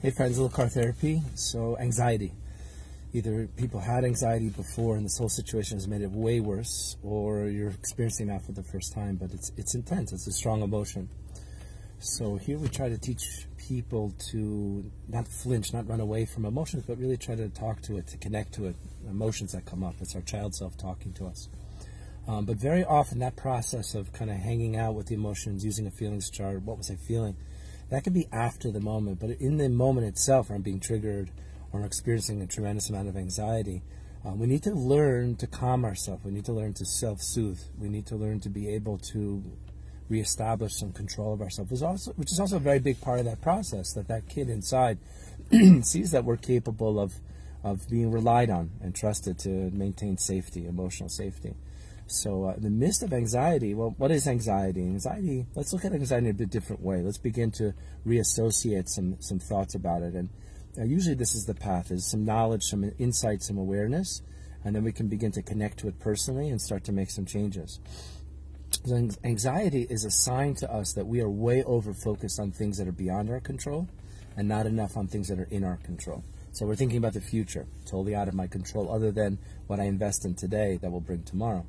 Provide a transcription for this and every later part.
Hey friends, a little car therapy. So anxiety. Either people had anxiety before and this whole situation has made it way worse, or you're experiencing that for the first time, but it's intense. It's a strong emotion. So here we try to teach people to not flinch, not run away from emotions, but really try to talk to it, to connect to it. Emotions that come up, it's our child self talking to us. But very often that process of kind of hanging out with the emotions, using a feelings chart, what was I feeling, that could be after the moment. But in the moment itself, where I'm being triggered or I'm experiencing a tremendous amount of anxiety, we need to learn to calm ourselves. We need to learn to self-soothe. We need to learn to be able to reestablish some control of ourselves, which is also a very big part of that process, that kid inside sees that we're capable of being relied on and trusted to maintain safety, emotional safety. So in the midst of anxiety, well, what is anxiety? Anxiety, let's look at anxiety in a bit different way. Let's begin to reassociate some thoughts about it. And usually this is the path, is some knowledge, some insight, some awareness, and then we can begin to connect to it personally and start to make some changes. So anxiety is a sign to us that we are way over focused on things that are beyond our control and not enough on things that are in our control. So we're thinking about the future, totally out of my control, other than what I invest in today that will bring tomorrow.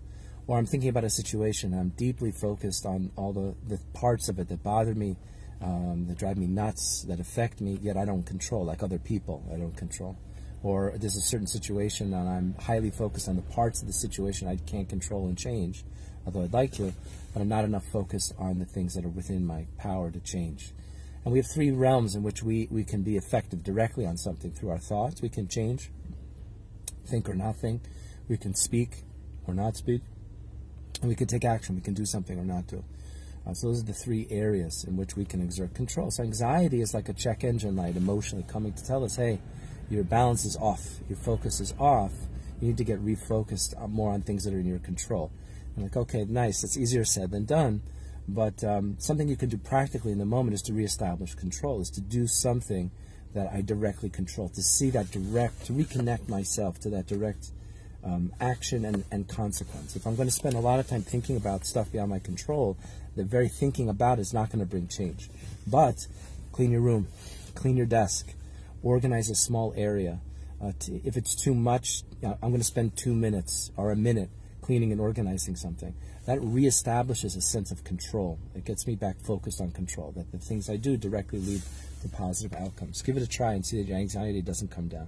Or I'm thinking about a situation and I'm deeply focused on all the parts of it that bother me, that drive me nuts, that affect me, yet I don't control, like other people I don't control. Or there's a certain situation and I'm highly focused on the parts of the situation I can't control and change, although I'd like to, but I'm not enough focused on the things that are within my power to change. And we have three realms in which we can be effective directly on something. Through our thoughts, we can change, think or not think. We can speak or not speak. And we can take action. We can do something or not do. So those are the three areas in which we can exert control. So anxiety is like a check engine light emotionally coming to tell us, hey, your balance is off, your focus is off, you need to get refocused more on things that are in your control. I'm like, okay, nice, that's easier said than done, but something you can do practically in the moment is to reestablish control, is to do something that I directly control, to see that direct, to reconnect myself to that direct action and consequence. If I'm going to spend a lot of time thinking about stuff beyond my control, the very thinking about is not going to bring change. But clean your room, clean your desk, organize a small area. If it's too much, I'm going to spend 2 minutes or a minute cleaning and organizing something. That reestablishes a sense of control. It gets me back focused on control, that the things I do directly lead to positive outcomes. Give it a try and see that your anxiety doesn't come down.